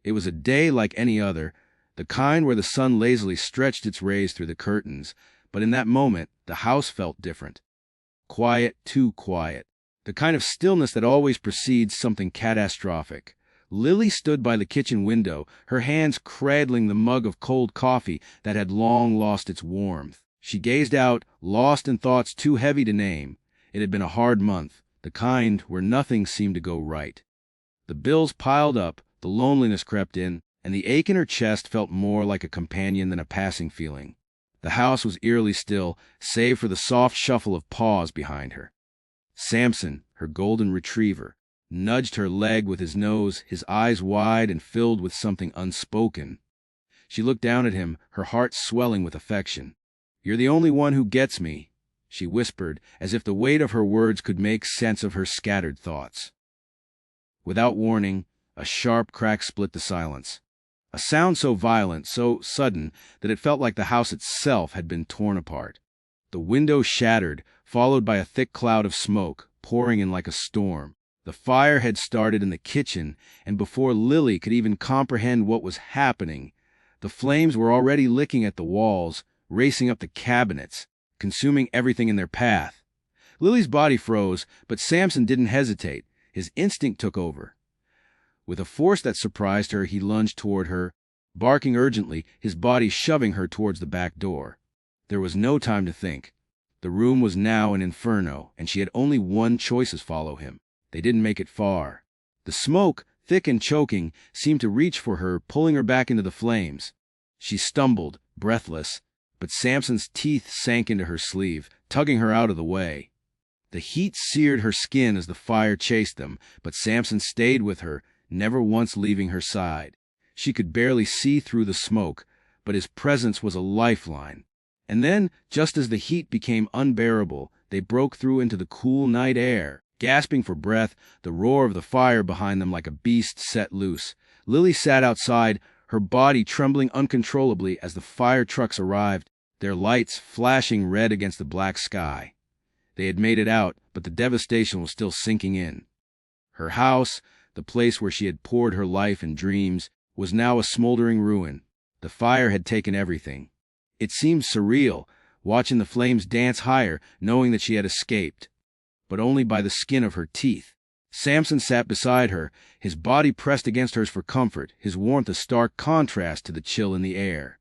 It was a day like any other, the kind where the sun lazily stretched its rays through the curtains, but in that moment, the house felt different. Quiet, too quiet. The kind of stillness that always precedes something catastrophic. Lily stood by the kitchen window, her hands cradling the mug of cold coffee that had long lost its warmth. She gazed out, lost in thoughts too heavy to name. It had been a hard month, the kind where nothing seemed to go right. The bills piled up, the loneliness crept in, and the ache in her chest felt more like a companion than a passing feeling. The house was eerily still, save for the soft shuffle of paws behind her. Samson, her golden retriever, nudged her leg with his nose, his eyes wide and filled with something unspoken. She looked down at him, her heart swelling with affection. "You're the only one who gets me," she whispered, as if the weight of her words could make sense of her scattered thoughts. Without warning, a sharp crack split the silence. A sound so violent, so sudden, that it felt like the house itself had been torn apart. The window shattered, followed by a thick cloud of smoke, pouring in like a storm. The fire had started in the kitchen, and before Lily could even comprehend what was happening, the flames were already licking at the walls, racing up the cabinets, consuming everything in their path. Lily's body froze, but Samson didn't hesitate. His instinct took over. With a force that surprised her, he lunged toward her, barking urgently, his body shoving her towards the back door. There was no time to think. The room was now an inferno, and she had only one choice: follow him. They didn't make it far. The smoke, thick and choking, seemed to reach for her, pulling her back into the flames. She stumbled, breathless, but Samson's teeth sank into her sleeve, tugging her out of the way. The heat seared her skin as the fire chased them, but Samson stayed with her, never once leaving her side. She could barely see through the smoke, but his presence was a lifeline. And then, just as the heat became unbearable, they broke through into the cool night air. Gasping for breath, the roar of the fire behind them like a beast set loose. Lily sat outside, her body trembling uncontrollably as the fire trucks arrived, their lights flashing red against the black sky. They had made it out, but the devastation was still sinking in. Her house, the place where she had poured her life and dreams, was now a smoldering ruin. The fire had taken everything. It seemed surreal, watching the flames dance higher, knowing that she had escaped, but only by the skin of her teeth. Samson sat beside her, his body pressed against hers for comfort, his warmth a stark contrast to the chill in the air.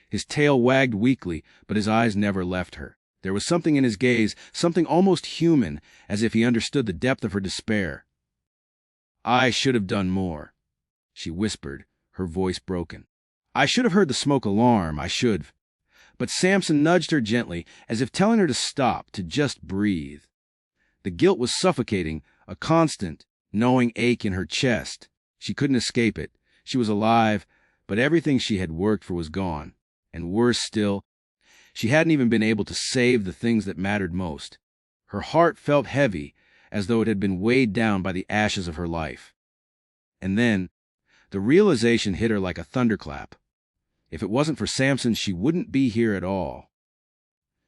His tail wagged weakly, but his eyes never left her. There was something in his gaze, something almost human, as if he understood the depth of her despair. "I should have done more," she whispered, her voice broken. "I should have heard the smoke alarm, I should." But Samson nudged her gently, as if telling her to stop, to just breathe. The guilt was suffocating, a constant, gnawing ache in her chest. She couldn't escape it. She was alive, but everything she had worked for was gone. And worse still, she hadn't even been able to save the things that mattered most. Her heart felt heavy, as though it had been weighed down by the ashes of her life. And then, the realization hit her like a thunderclap. If it wasn't for Samson, she wouldn't be here at all.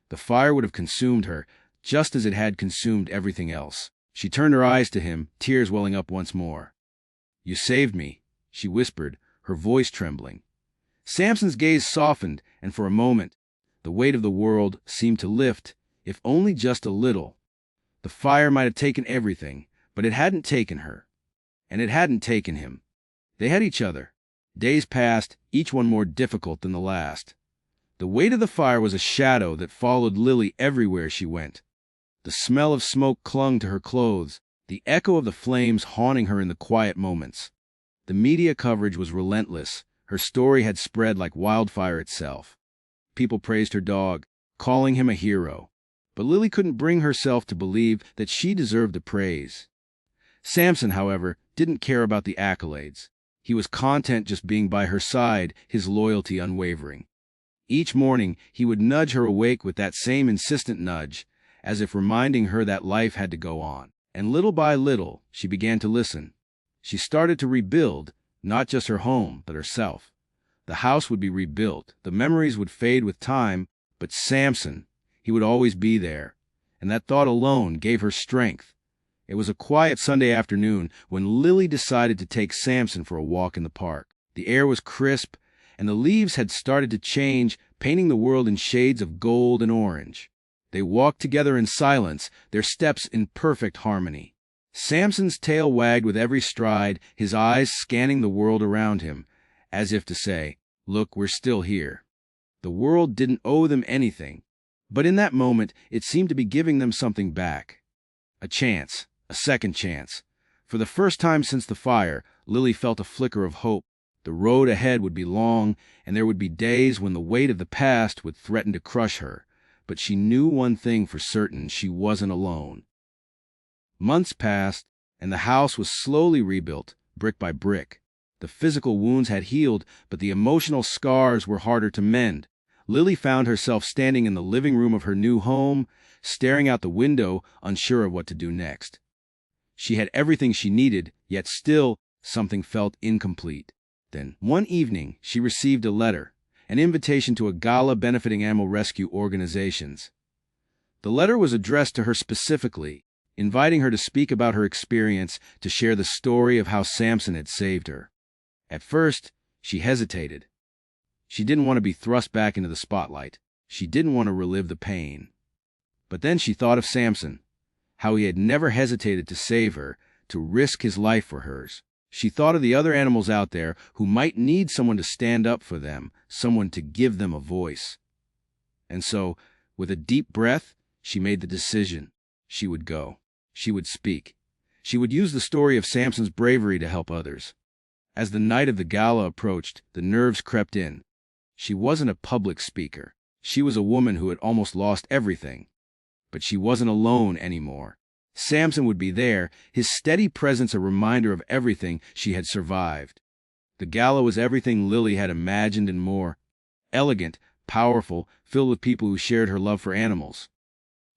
The fire would have consumed her, just as it had consumed everything else. She turned her eyes to him, tears welling up once more. "You saved me," she whispered, her voice trembling. Samson's gaze softened, and for a moment, the weight of the world seemed to lift, if only just a little. The fire might have taken everything, but it hadn't taken her. And it hadn't taken him. They had each other. Days passed, each one more difficult than the last. The weight of the fire was a shadow that followed Lily everywhere she went. The smell of smoke clung to her clothes, the echo of the flames haunting her in the quiet moments. The media coverage was relentless. Her story had spread like wildfire itself. People praised her dog, calling him a hero. But Lily couldn't bring herself to believe that she deserved the praise. Samson, however, didn't care about the accolades. He was content just being by her side, his loyalty unwavering. Each morning, he would nudge her awake with that same insistent nudge, as if reminding her that life had to go on. And little by little, she began to listen. She started to rebuild, not just her home, but herself. The house would be rebuilt, the memories would fade with time, but Samson, he would always be there. And that thought alone gave her strength. It was a quiet Sunday afternoon when Lily decided to take Samson for a walk in the park. The air was crisp, and the leaves had started to change, painting the world in shades of gold and orange. They walked together in silence, their steps in perfect harmony. Samson's tail wagged with every stride, his eyes scanning the world around him, as if to say, "Look, we're still here." The world didn't owe them anything, but in that moment it seemed to be giving them something back. A chance, a second chance. For the first time since the fire, Lily felt a flicker of hope. The road ahead would be long, and there would be days when the weight of the past would threaten to crush her. But she knew one thing for certain: she wasn't alone. Months passed, and the house was slowly rebuilt, brick by brick. The physical wounds had healed, but the emotional scars were harder to mend. Lily found herself standing in the living room of her new home, staring out the window, unsure of what to do next. She had everything she needed, yet still something felt incomplete. Then, one evening, she received a letter, an invitation to a gala benefiting animal rescue organizations. The letter was addressed to her specifically, inviting her to speak about her experience, to share the story of how Samson had saved her. At first, she hesitated. She didn't want to be thrust back into the spotlight. She didn't want to relive the pain. But then she thought of Samson, how he had never hesitated to save her, to risk his life for hers. She thought of the other animals out there who might need someone to stand up for them, someone to give them a voice. And so, with a deep breath, she made the decision. She would go. She would speak. She would use the story of Samson's bravery to help others. As the night of the gala approached, the nerves crept in. She wasn't a public speaker. She was a woman who had almost lost everything. But she wasn't alone anymore. Samson would be there, his steady presence a reminder of everything she had survived. The gala was everything Lily had imagined and more. Elegant, powerful, filled with people who shared her love for animals.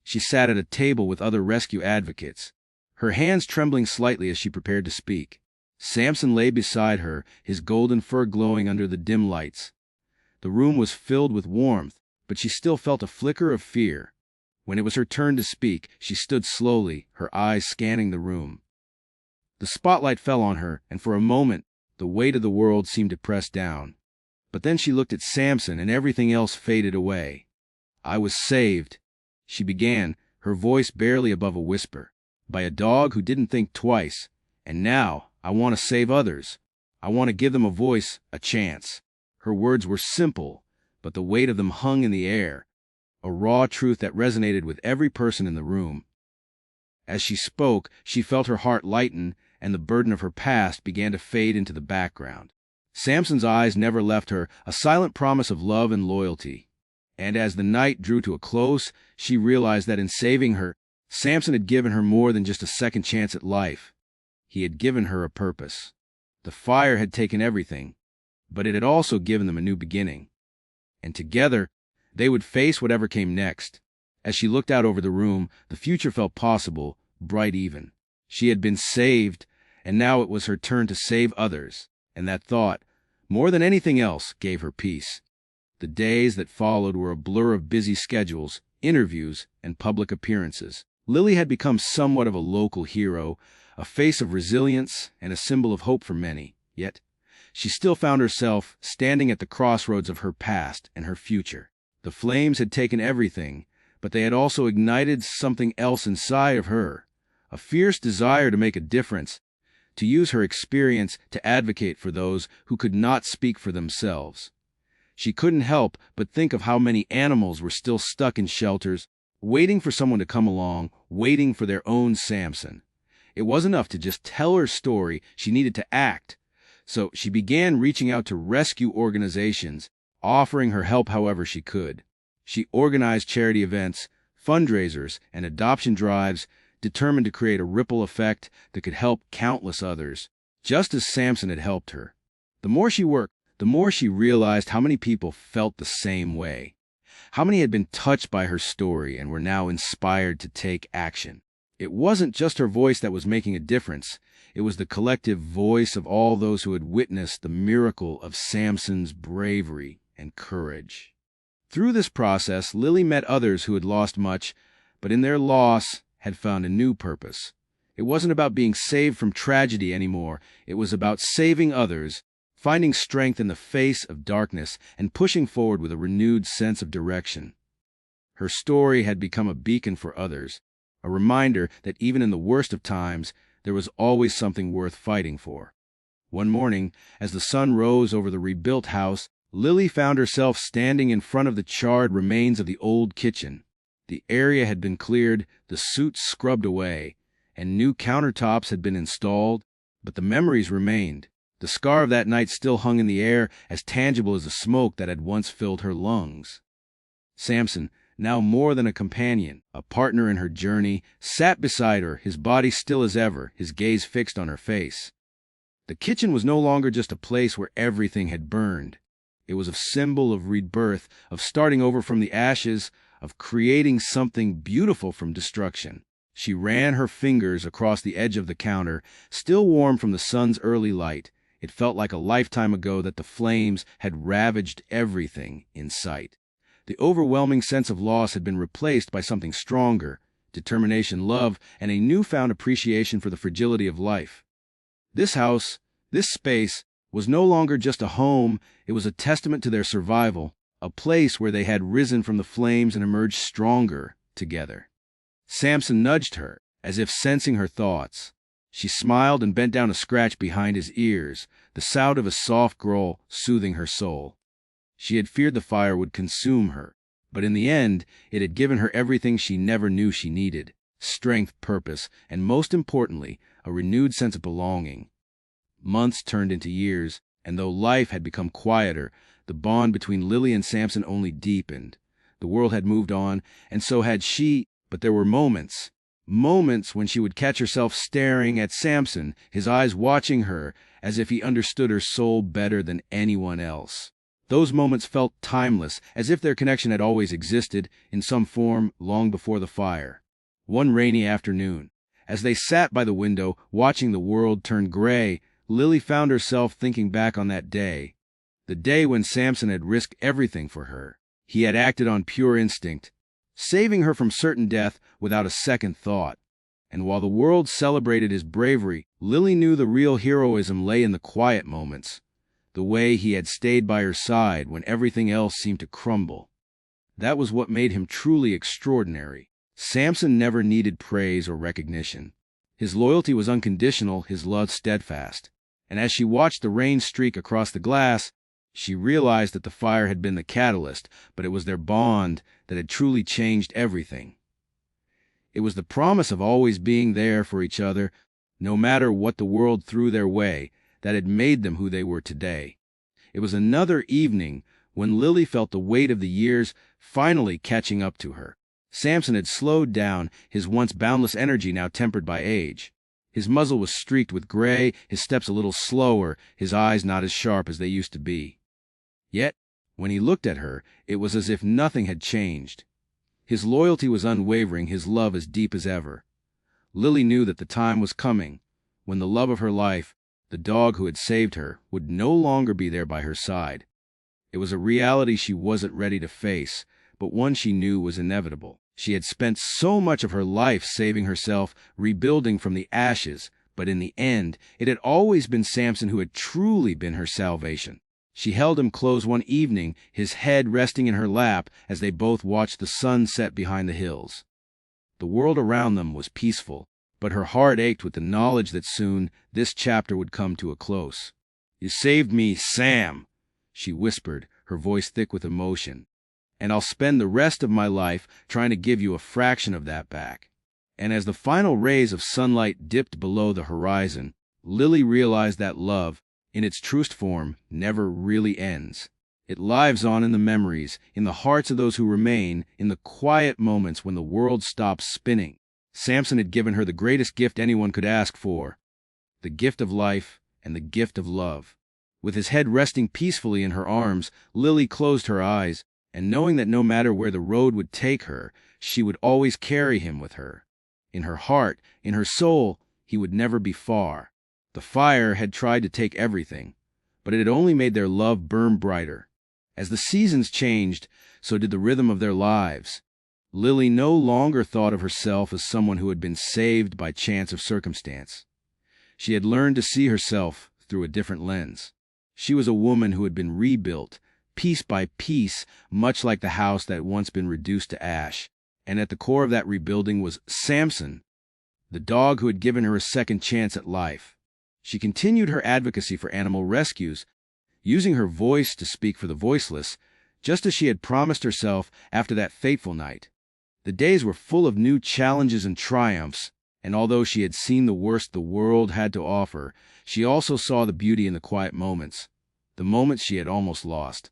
She sat at a table with other rescue advocates, her hands trembling slightly as she prepared to speak. Samson lay beside her, his golden fur glowing under the dim lights. The room was filled with warmth, but she still felt a flicker of fear. When it was her turn to speak, she stood slowly, her eyes scanning the room. The spotlight fell on her, and for a moment, the weight of the world seemed to press down. But then she looked at Samson, and everything else faded away. "I was saved," she began, her voice barely above a whisper, "by a dog who didn't think twice. And now, I want to save others. I want to give them a voice, a chance." Her words were simple, but the weight of them hung in the air, a raw truth that resonated with every person in the room. As she spoke, she felt her heart lighten, and the burden of her past began to fade into the background. Samson's eyes never left her, a silent promise of love and loyalty. And as the night drew to a close, she realized that in saving her, Samson had given her more than just a second chance at life. He had given her a purpose. The fire had taken everything, but it had also given them a new beginning. And together, they would face whatever came next. As she looked out over the room, the future felt possible, bright even. She had been saved, and now it was her turn to save others. And that thought, more than anything else, gave her peace. The days that followed were a blur of busy schedules, interviews, and public appearances. Lily had become somewhat of a local hero, a face of resilience and a symbol of hope for many. Yet, she still found herself standing at the crossroads of her past and her future. The flames had taken everything, but they had also ignited something else inside of her, a fierce desire to make a difference, to use her experience to advocate for those who could not speak for themselves. She couldn't help but think of how many animals were still stuck in shelters, waiting for someone to come along, waiting for their own Samson. It wasn't enough to just tell her story, she needed to act. So she began reaching out to rescue organizations, offering her help however she could. She organized charity events, fundraisers, and adoption drives, determined to create a ripple effect that could help countless others, just as Samson had helped her. The more she worked, the more she realized how many people felt the same way. How many had been touched by her story and were now inspired to take action. It wasn't just her voice that was making a difference. It was the collective voice of all those who had witnessed the miracle of Samson's bravery and courage. Through this process, Lily met others who had lost much, but in their loss had found a new purpose. It wasn't about being saved from tragedy anymore. It was about saving others, finding strength in the face of darkness, and pushing forward with a renewed sense of direction. Her story had become a beacon for others, a reminder that even in the worst of times, there was always something worth fighting for. One morning, as the sun rose over the rebuilt house, Lily found herself standing in front of the charred remains of the old kitchen. The area had been cleared, the soot scrubbed away, and new countertops had been installed, but the memories remained. The scar of that night still hung in the air, as tangible as the smoke that had once filled her lungs. Samson, now more than a companion, a partner in her journey, sat beside her, his body still as ever, his gaze fixed on her face. The kitchen was no longer just a place where everything had burned. It was a symbol of rebirth, of starting over from the ashes, of creating something beautiful from destruction. She ran her fingers across the edge of the counter, still warm from the sun's early light. It felt like a lifetime ago that the flames had ravaged everything in sight. The overwhelming sense of loss had been replaced by something stronger, determination, love, and a newfound appreciation for the fragility of life. This house, this space, was no longer just a home. It was a testament to their survival, a place where they had risen from the flames and emerged stronger together. Samson nudged her, as if sensing her thoughts. She smiled and bent down to scratch behind his ears, the sound of a soft growl soothing her soul. She had feared the fire would consume her, but in the end, it had given her everything she never knew she needed: strength, purpose, and most importantly, a renewed sense of belonging. Months turned into years, and though life had become quieter, the bond between Lily and Samson only deepened. The world had moved on, and so had she, but there were moments when she would catch herself staring at Samson, his eyes watching her, as if he understood her soul better than anyone else. Those moments felt timeless, as if their connection had always existed, in some form, long before the fire. One rainy afternoon, as they sat by the window, watching the world turn gray, Lily found herself thinking back on that day. The day when Samson had risked everything for her. He had acted on pure instinct, saving her from certain death without a second thought. And while the world celebrated his bravery, Lily knew the real heroism lay in the quiet moments, the way he had stayed by her side when everything else seemed to crumble. That was what made him truly extraordinary. Samson never needed praise or recognition. His loyalty was unconditional, his love steadfast. And as she watched the rain streak across the glass, she realized that the fire had been the catalyst, but it was their bond that had truly changed everything. It was the promise of always being there for each other, no matter what the world threw their way, that had made them who they were today. It was another evening when Lily felt the weight of the years finally catching up to her. Samson had slowed down, his once boundless energy now tempered by age. His muzzle was streaked with gray, his steps a little slower, his eyes not as sharp as they used to be. Yet, when he looked at her, it was as if nothing had changed. His loyalty was unwavering, his love as deep as ever. Lily knew that the time was coming, when the love of her life, the dog who had saved her, would no longer be there by her side. It was a reality she wasn't ready to face, but one she knew was inevitable. She had spent so much of her life saving herself, rebuilding from the ashes, but in the end, it had always been Samson who had truly been her salvation. She held him close one evening, his head resting in her lap as they both watched the sun set behind the hills. The world around them was peaceful, but her heart ached with the knowledge that soon this chapter would come to a close. "You saved me, Sam," she whispered, her voice thick with emotion. "And I'll spend the rest of my life trying to give you a fraction of that back." And as the final rays of sunlight dipped below the horizon, Lily realized that love, in its truest form, never really ends. It lives on in the memories, in the hearts of those who remain, in the quiet moments when the world stops spinning. Samson had given her the greatest gift anyone could ask for, the gift of life and the gift of love. With his head resting peacefully in her arms, Lily closed her eyes, and knowing that no matter where the road would take her, she would always carry him with her. In her heart, in her soul, he would never be far. The fire had tried to take everything, but it had only made their love burn brighter. As the seasons changed, so did the rhythm of their lives. Lily no longer thought of herself as someone who had been saved by chance or circumstance. She had learned to see herself through a different lens. She was a woman who had been rebuilt, piece by piece, much like the house that had once been reduced to ash. And at the core of that rebuilding was Samson, the dog who had given her a second chance at life. She continued her advocacy for animal rescues, using her voice to speak for the voiceless, just as she had promised herself after that fateful night. The days were full of new challenges and triumphs, and although she had seen the worst the world had to offer, she also saw the beauty in the quiet moments, the moments she had almost lost.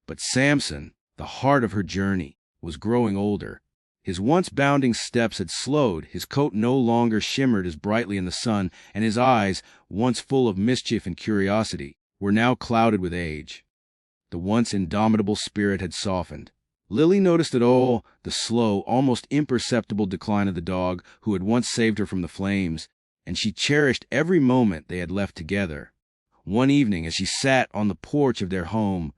But Samson, the heart of her journey, was growing older. His once bounding steps had slowed, his coat no longer shimmered as brightly in the sun, and his eyes, once full of mischief and curiosity, were now clouded with age. The once indomitable spirit had softened. Lily noticed it all, the slow, almost imperceptible decline of the dog who had once saved her from the flames, and she cherished every moment they had left together. One evening, as she sat on the porch of their home,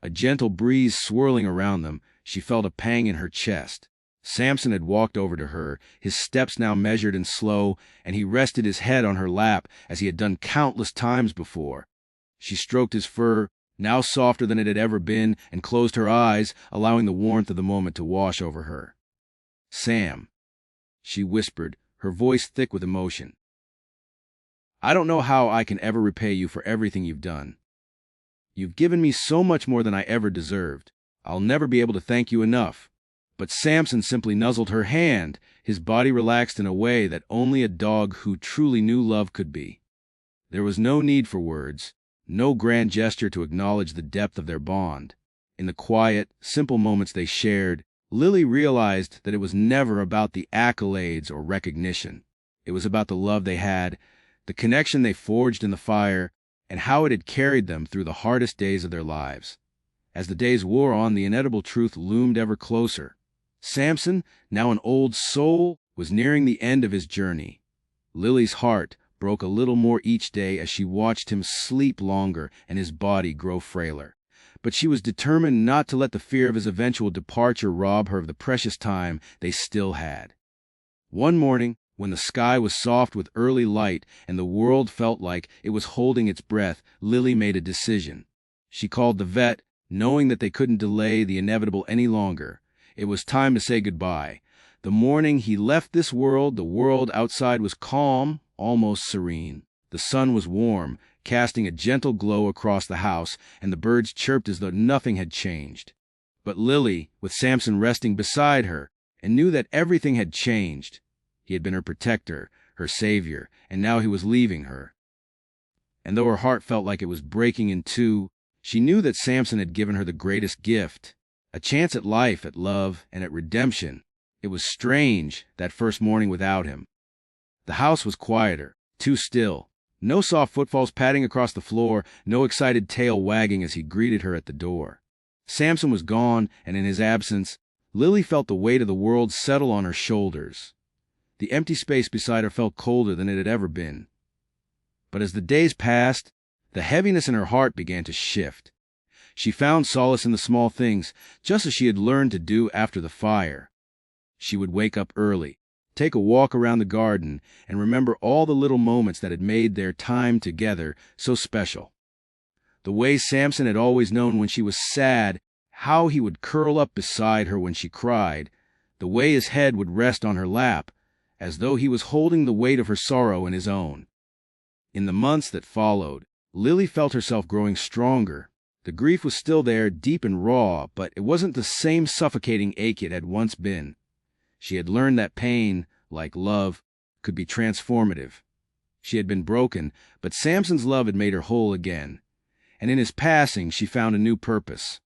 a gentle breeze swirling around them, she felt a pang in her chest. Samson had walked over to her, his steps now measured and slow, and he rested his head on her lap as he had done countless times before. She stroked his fur, now softer than it had ever been, and closed her eyes, allowing the warmth of the moment to wash over her. "Sam," she whispered, her voice thick with emotion. "I don't know how I can ever repay you for everything you've done. You've given me so much more than I ever deserved. I'll never be able to thank you enough." But Samson simply nuzzled her hand, his body relaxed in a way that only a dog who truly knew love could be. There was no need for words, no grand gesture to acknowledge the depth of their bond. In the quiet, simple moments they shared, Lily realized that it was never about the accolades or recognition. It was about the love they had, the connection they forged in the fire, and how it had carried them through the hardest days of their lives. As the days wore on, the inevitable truth loomed ever closer. Samson, now an old soul, was nearing the end of his journey. Lily's heart broke a little more each day as she watched him sleep longer and his body grow frailer. But she was determined not to let the fear of his eventual departure rob her of the precious time they still had. One morning, when the sky was soft with early light and the world felt like it was holding its breath, Lily made a decision. She called the vet, knowing that they couldn't delay the inevitable any longer. It was time to say goodbye. The morning he left this world, the world outside was calm, almost serene. The sun was warm, casting a gentle glow across the house, and the birds chirped as though nothing had changed. But Lily, with Samson resting beside her, and knew that everything had changed. He had been her protector, her savior, and now he was leaving her. And though her heart felt like it was breaking in two, she knew that Samson had given her the greatest gift. A chance at life, at love, and at redemption. It was strange, that first morning without him. The house was quieter, too still. No soft footfalls padding across the floor, no excited tail wagging as he greeted her at the door. Samson was gone, and in his absence, Lily felt the weight of the world settle on her shoulders. The empty space beside her felt colder than it had ever been. But as the days passed, the heaviness in her heart began to shift. She found solace in the small things, just as she had learned to do after the fire. She would wake up early, take a walk around the garden, and remember all the little moments that had made their time together so special. The way Samson had always known when she was sad, how he would curl up beside her when she cried, the way his head would rest on her lap, as though he was holding the weight of her sorrow in his own. In the months that followed, Lily felt herself growing stronger. The grief was still there, deep and raw, but it wasn't the same suffocating ache it had once been. She had learned that pain, like love, could be transformative. She had been broken, but Samson's love had made her whole again. And in his passing, she found a new purpose.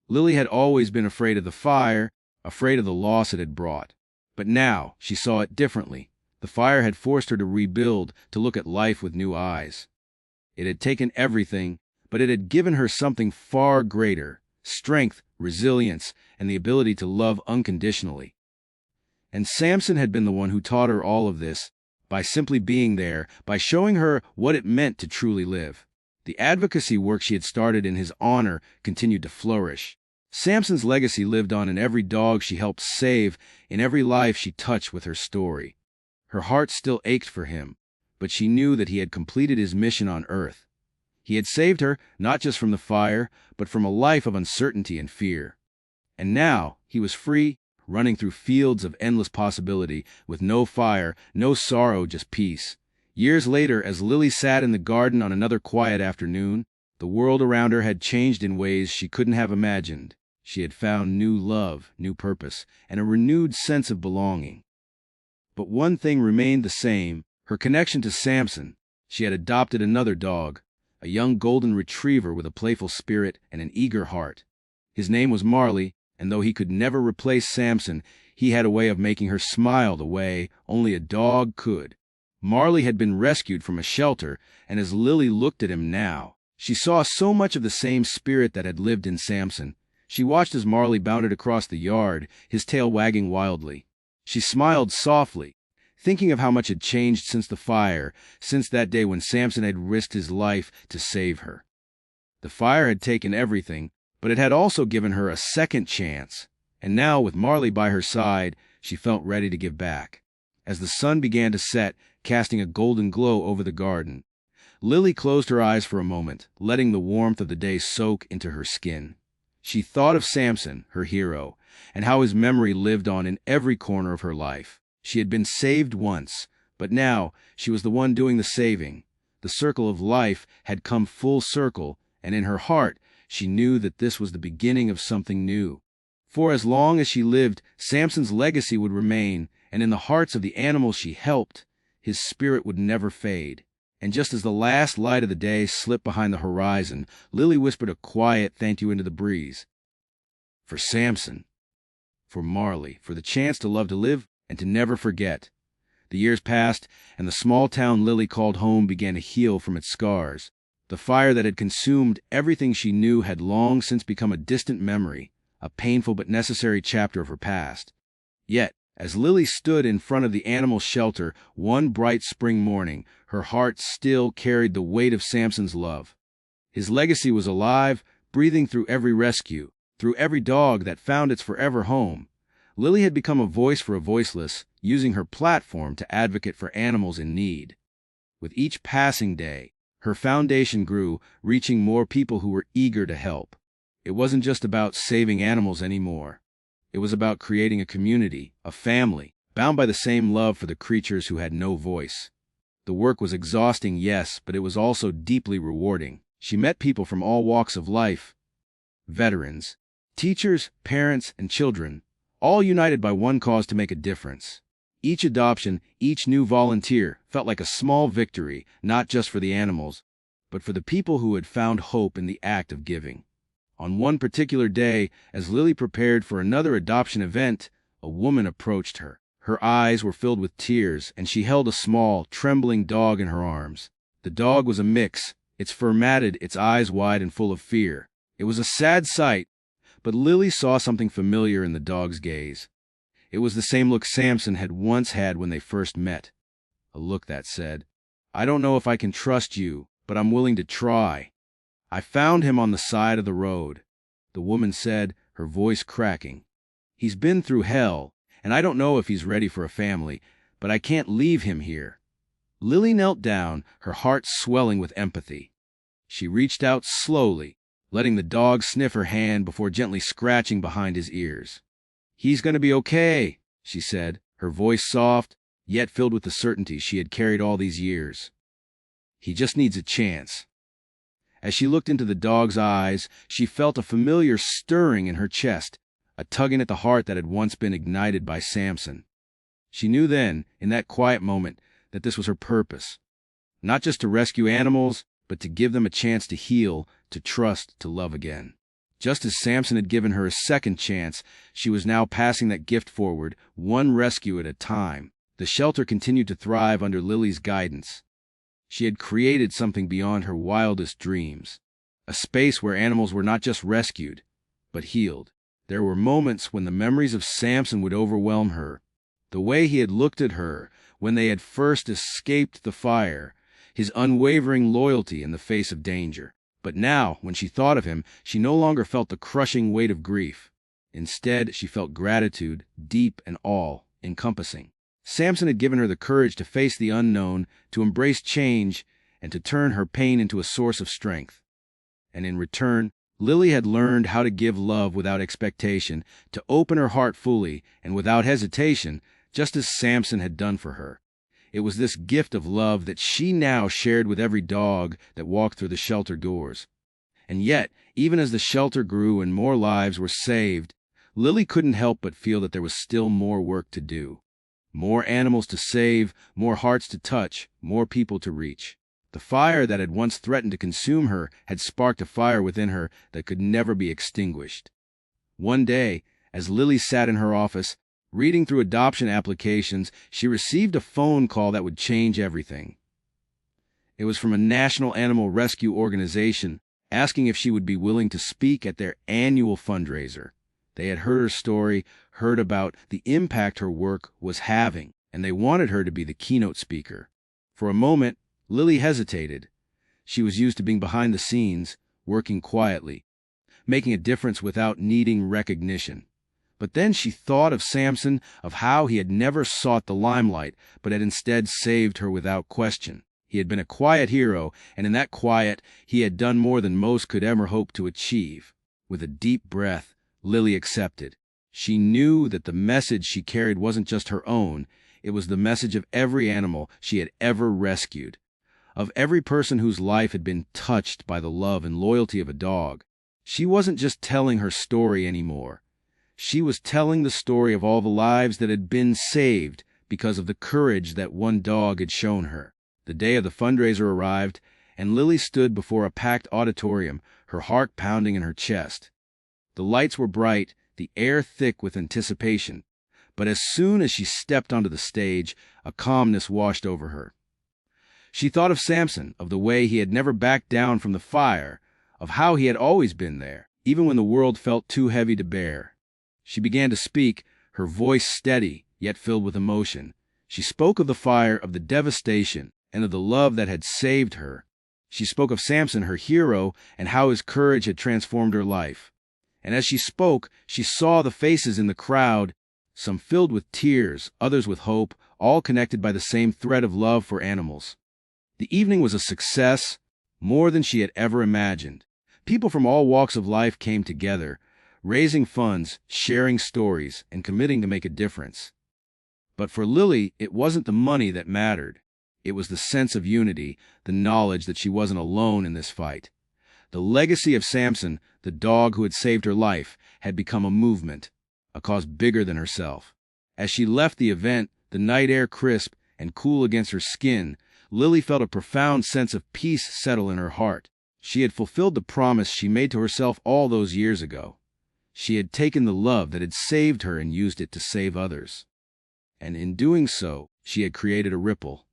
Lily had always been afraid of the fire, afraid of the loss it had brought. But now she saw it differently. The fire had forced her to rebuild, to look at life with new eyes. It had taken everything, but it had given her something far greater: strength, resilience, and the ability to love unconditionally. And Samson had been the one who taught her all of this, by simply being there, by showing her what it meant to truly live. The advocacy work she had started in his honor continued to flourish. Samson's legacy lived on in every dog she helped save, in every life she touched with her story. Her heart still ached for him, but she knew that he had completed his mission on Earth. He had saved her, not just from the fire, but from a life of uncertainty and fear. And now he was free, running through fields of endless possibility, with no fire, no sorrow, just peace. Years later, as Lily sat in the garden on another quiet afternoon, the world around her had changed in ways she couldn't have imagined. She had found new love, new purpose, and a renewed sense of belonging. But one thing remained the same: her connection to Samson. She had adopted another dog, a young golden retriever with a playful spirit and an eager heart. His name was Marley, and though he could never replace Samson, he had a way of making her smile the way only a dog could. Marley had been rescued from a shelter, and as Lily looked at him now, she saw so much of the same spirit that had lived in Samson. She watched as Marley bounded across the yard, his tail wagging wildly. She smiled softly, thinking of how much had changed since the fire, since that day when Samson had risked his life to save her. The fire had taken everything, but it had also given her a second chance, and now, with Marley by her side, she felt ready to give back. As the sun began to set, casting a golden glow over the garden, Lily closed her eyes for a moment, letting the warmth of the day soak into her skin. She thought of Samson, her hero, and how his memory lived on in every corner of her life. She had been saved once, but now she was the one doing the saving. The circle of life had come full circle, and in her heart she knew that this was the beginning of something new. For as long as she lived, Samson's legacy would remain, and in the hearts of the animals she helped, his spirit would never fade. And just as the last light of the day slipped behind the horizon, Lily whispered a quiet thank you into the breeze. For Samson, for Marley, for the chance to love, to live, and to never forget. The years passed, and the small town Lily called home began to heal from its scars. The fire that had consumed everything she knew had long since become a distant memory, a painful but necessary chapter of her past. Yet, as Lily stood in front of the animal shelter one bright spring morning, her heart still carried the weight of Samson's love. His legacy was alive, breathing through every rescue, through every dog that found its forever home. Lily had become a voice for a voiceless, using her platform to advocate for animals in need. With each passing day, her foundation grew, reaching more people who were eager to help. It wasn't just about saving animals anymore. It was about creating a community, a family, bound by the same love for the creatures who had no voice. The work was exhausting, yes, but it was also deeply rewarding. She met people from all walks of life: veterans, teachers, parents, and children, all united by one cause: to make a difference. Each adoption, each new volunteer felt like a small victory, not just for the animals, but for the people who had found hope in the act of giving. On one particular day, as Lily prepared for another adoption event, a woman approached her. Her eyes were filled with tears, and she held a small, trembling dog in her arms. The dog was a mix, its fur matted, its eyes wide and full of fear. It was a sad sight, but Lily saw something familiar in the dog's gaze. It was the same look Samson had once had when they first met. A look that said, "I don't know if I can trust you, but I'm willing to try. I found him on the side of the road," the woman said, her voice cracking. "He's been through hell, and I don't know if he's ready for a family, but I can't leave him here." Lily knelt down, her heart swelling with empathy. She reached out slowly, letting the dog sniff her hand before gently scratching behind his ears. "He's going to be okay," she said, her voice soft, yet filled with the certainty she had carried all these years. "He just needs a chance." As she looked into the dog's eyes, she felt a familiar stirring in her chest, a tugging at the heart that had once been ignited by Samson. She knew then, in that quiet moment, that this was her purpose. Not just to rescue animals, but to give them a chance to heal, to trust, to love again. Just as Samson had given her a second chance, she was now passing that gift forward, one rescue at a time. The shelter continued to thrive under Lily's guidance. She had created something beyond her wildest dreams, a space where animals were not just rescued, but healed. There were moments when the memories of Samson would overwhelm her. The way he had looked at her when they had first escaped the fire, his unwavering loyalty in the face of danger. But now, when she thought of him, she no longer felt the crushing weight of grief. Instead, she felt gratitude, deep and all-encompassing. Samson had given her the courage to face the unknown, to embrace change, and to turn her pain into a source of strength. And in return, Lily had learned how to give love without expectation, to open her heart fully and without hesitation, just as Samson had done for her. It was this gift of love that she now shared with every dog that walked through the shelter doors. And yet, even as the shelter grew and more lives were saved, Lily couldn't help but feel that there was still more work to do. More animals to save, more hearts to touch, more people to reach. The fire that had once threatened to consume her had sparked a fire within her that could never be extinguished. One day, as Lily sat in her office, reading through adoption applications, she received a phone call that would change everything. It was from a national animal rescue organization, asking if she would be willing to speak at their annual fundraiser. They had heard her story, heard about the impact her work was having, and they wanted her to be the keynote speaker. For a moment, Lily hesitated. She was used to being behind the scenes, working quietly, making a difference without needing recognition. But then she thought of Samson, of how he had never sought the limelight, but had instead saved her without question. He had been a quiet hero, and in that quiet, he had done more than most could ever hope to achieve. With a deep breath, Lily accepted. She knew that the message she carried wasn't just her own, it was the message of every animal she had ever rescued, of every person whose life had been touched by the love and loyalty of a dog. She wasn't just telling her story anymore. She was telling the story of all the lives that had been saved because of the courage that one dog had shown her. The day of the fundraiser arrived, and Lily stood before a packed auditorium, her heart pounding in her chest. The lights were bright, the air thick with anticipation, but as soon as she stepped onto the stage, a calmness washed over her. She thought of Samson, of the way he had never backed down from the fire, of how he had always been there, even when the world felt too heavy to bear. She began to speak, her voice steady, yet filled with emotion. She spoke of the fire, of the devastation, and of the love that had saved her. She spoke of Samson, her hero, and how his courage had transformed her life. And as she spoke, she saw the faces in the crowd, some filled with tears, others with hope, all connected by the same thread of love for animals. The evening was a success, more than she had ever imagined. People from all walks of life came together, raising funds, sharing stories, and committing to make a difference. But for Lily, it wasn't the money that mattered. It was the sense of unity, the knowledge that she wasn't alone in this fight. The legacy of Samson, the dog who had saved her life, had become a movement, a cause bigger than herself. As she left the event, the night air crisp and cool against her skin, Lily felt a profound sense of peace settle in her heart. She had fulfilled the promise she made to herself all those years ago. She had taken the love that had saved her and used it to save others. And in doing so, she had created a ripple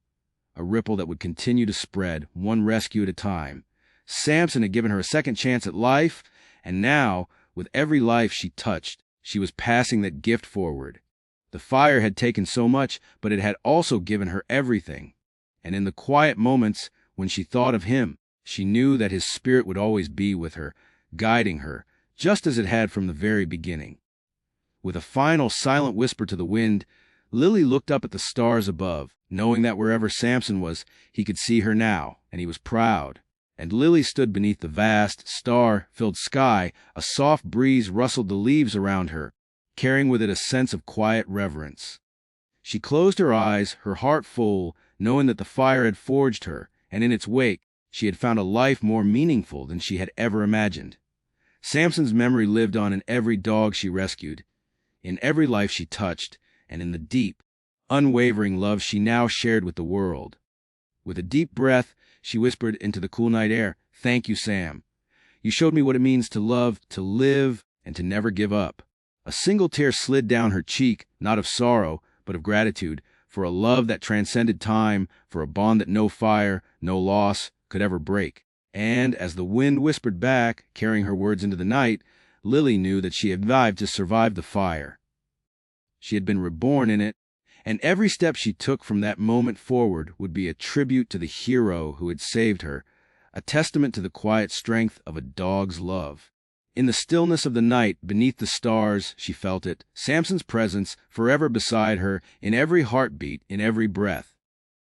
that would continue to spread, one rescue at a time. Samson had given her a second chance at life, and now, with every life she touched, she was passing that gift forward. The fire had taken so much, but it had also given her everything. And in the quiet moments when she thought of him, she knew that his spirit would always be with her, guiding her, just as it had from the very beginning. With a final silent whisper to the wind, Lily looked up at the stars above, knowing that wherever Samson was, he could see her now, and he was proud. And Lily stood beneath the vast, star-filled sky. A soft breeze rustled the leaves around her, carrying with it a sense of quiet reverence. She closed her eyes, her heart full, knowing that the fire had forged her, and in its wake, she had found a life more meaningful than she had ever imagined. Samson's memory lived on in every dog she rescued, in every life she touched, and in the deep, unwavering love she now shared with the world. With a deep breath, she whispered into the cool night air, "Thank you, Sam. You showed me what it means to love, to live, and to never give up." A single tear slid down her cheek, not of sorrow, but of gratitude, for a love that transcended time, for a bond that no fire, no loss, could ever break. And as the wind whispered back, carrying her words into the night, Lily knew that she had vowed to survive the fire. She had been reborn in it, and every step she took from that moment forward would be a tribute to the hero who had saved her, a testament to the quiet strength of a dog's love. In the stillness of the night, beneath the stars, she felt it, Samson's presence forever beside her, in every heartbeat, in every breath.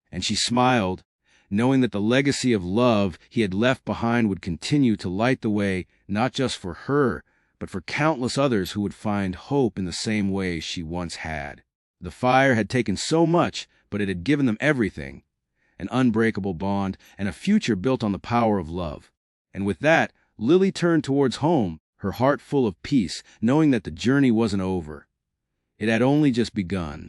And she smiled, knowing that the legacy of love he had left behind would continue to light the way, not just for her, but for countless others who would find hope in the same way she once had. The fire had taken so much, but it had given them everything: an unbreakable bond, and a future built on the power of love. And with that, Lily turned towards home, her heart full of peace, knowing that the journey wasn't over. It had only just begun.